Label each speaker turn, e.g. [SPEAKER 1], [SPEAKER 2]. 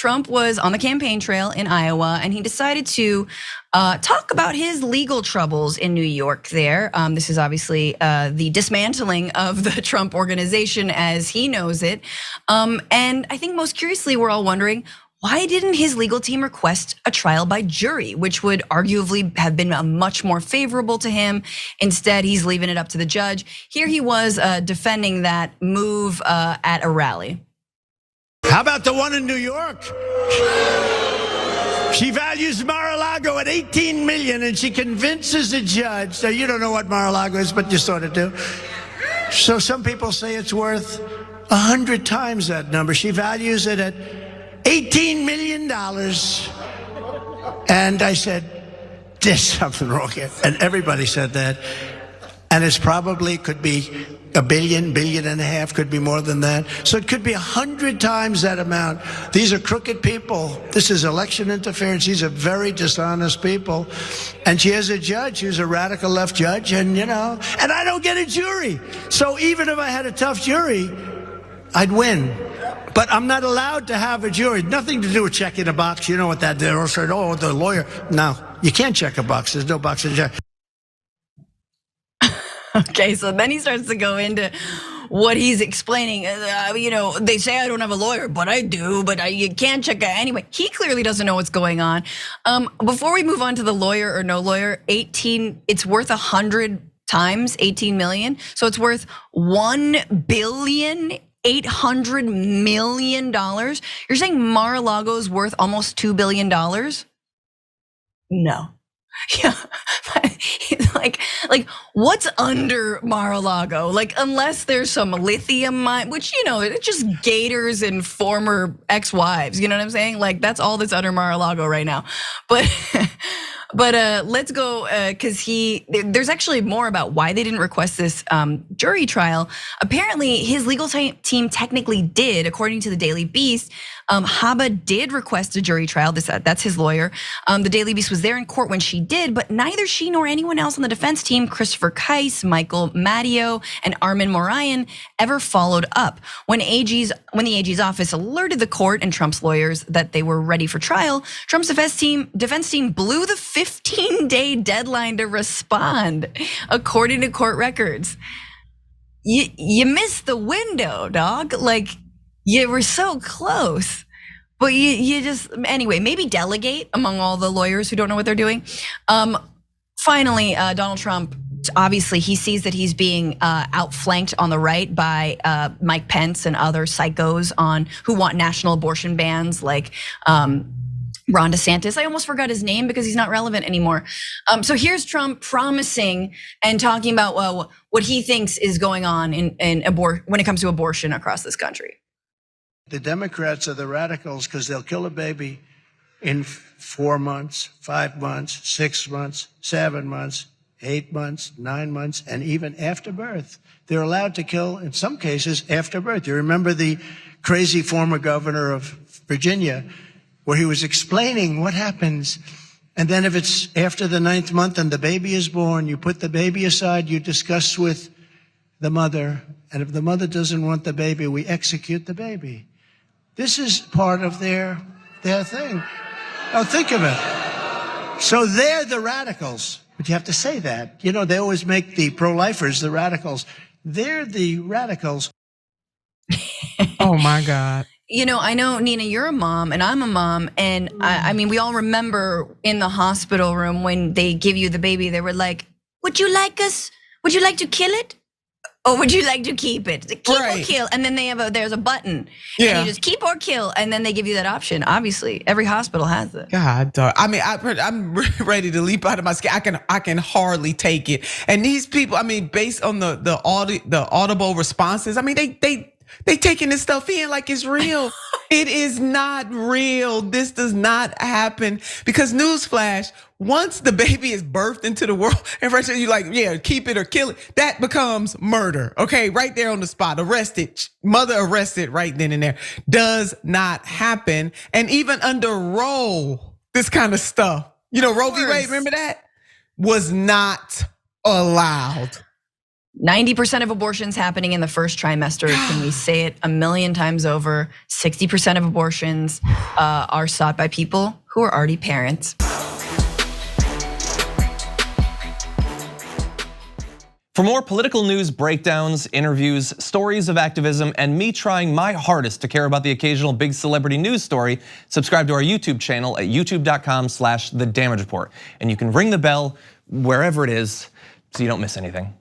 [SPEAKER 1] Trump was on the campaign trail in Iowa, and he decided to talk about his legal troubles in New York there. This is obviously the dismantling of the Trump organization as he knows it. And I think most curiously, we're all wondering, why didn't his legal team request a trial by jury, which would arguably have been much more favorable to him? Instead, he's leaving it up to the judge. Here he was defending that move at a rally.
[SPEAKER 2] How about the one in New York? She values Mar-a-Lago at 18 million and she convinces the judge. Now, you don't know what Mar-a-Lago is, but you sort of do. So some people say it's worth 100 times that number. She values it at $18 million. And I said, there's something wrong here. And everybody said that. And it's probably could be $1 billion, $1.5 billion, could be more than that. So it could be 100 times that amount. These are crooked people. This is election interference. These are very dishonest people. And she has a judge who's a radical left judge, and and I don't get a jury. So even if I had a tough jury, I'd win. But I'm not allowed to have a jury. Nothing to do with checking a box. You know what that they're all saying, oh, the lawyer. No, you can't check a box. There's no box to check.
[SPEAKER 1] Okay, so then he starts to go into what he's explaining. They say I don't have a lawyer, but I do. But you can't check it anyway. He clearly doesn't know what's going on. Before we move on to the lawyer or no lawyer, it's worth 100 times 18 million. So it's worth $1.8 billion. You're saying Mar-a-Lago is worth almost $2 billion? No. Yeah, like what's under Mar-a-Lago? Like, unless there's some lithium mine, which it's just gators and former ex-wives. You know what I'm saying? Like, that's all that's under Mar-a-Lago right now. But let's go because there's actually more about why they didn't request this jury trial. Apparently, his legal team technically did, according to the Daily Beast. Haba did request a jury trial. That's his lawyer. The Daily Beast was there in court when she did, but neither she nor anyone else on the defense team, Christopher Keiss, Michael Matteo, and Armin Morayan, ever followed up. When the AG's office alerted the court and Trump's lawyers that they were ready for trial, Trump's defense team blew the 15-day deadline to respond, according to court records. You missed the window, dog. Like, you were so close, but you just, anyway, maybe delegate among all the lawyers who don't know what they're doing. Finally, Donald Trump, obviously he sees that he's being outflanked on the right by Mike Pence and other psychos who want national abortion bans, like Ron DeSantis. I almost forgot his name because he's not relevant anymore. So here's Trump promising and talking about what he thinks is going on when it comes to abortion across this country.
[SPEAKER 2] The Democrats are the radicals because they'll kill a baby in 4 months, 5 months, 6 months, 7 months, 8 months, 9 months, and even after birth. They're allowed to kill, in some cases, after birth. You remember the crazy former governor of Virginia, where he was explaining what happens. And then if it's after the 9th month and the baby is born, you put the baby aside, you discuss with the mother. And if the mother doesn't want the baby, we execute the baby. This is part of their thing. Now think of it. So they're the radicals, but you have to say that. They always make the pro-lifers the radicals. They're the radicals.
[SPEAKER 3] Oh my God.
[SPEAKER 1] I know, Nina, you're a mom and I'm a mom. And I mean, we all remember in the hospital room when they give you the baby, they were like, would you like to kill it? Or would you like to keep it? Keep or kill, and then there's a button, and you just keep or kill, and then they give you that option. Obviously, every hospital has it.
[SPEAKER 3] God, dog. I mean, I'm ready to leap out of my skin. I can hardly take it. And these people, I mean, based on the audible responses, I mean, they taking this stuff in like it's real. It is not real. This does not happen because newsflash. Once the baby is birthed into the world, and Francesca, you're like, yeah, keep it or kill it. That becomes murder. Okay, right there on the spot, arrested, mother arrested right then and there. Does not happen. And even under Roe, this kind of stuff, Roe v. Wade, remember that? Was not allowed.
[SPEAKER 1] 90% of abortions happening in the first trimester. Can we say it a million times over? 60% of abortions are sought by people who are already parents.
[SPEAKER 4] For more political news, breakdowns, interviews, stories of activism, and me trying my hardest to care about the occasional big celebrity news story, subscribe to our YouTube channel at youtube.com/The Damage Report. And you can ring the bell wherever it is so you don't miss anything.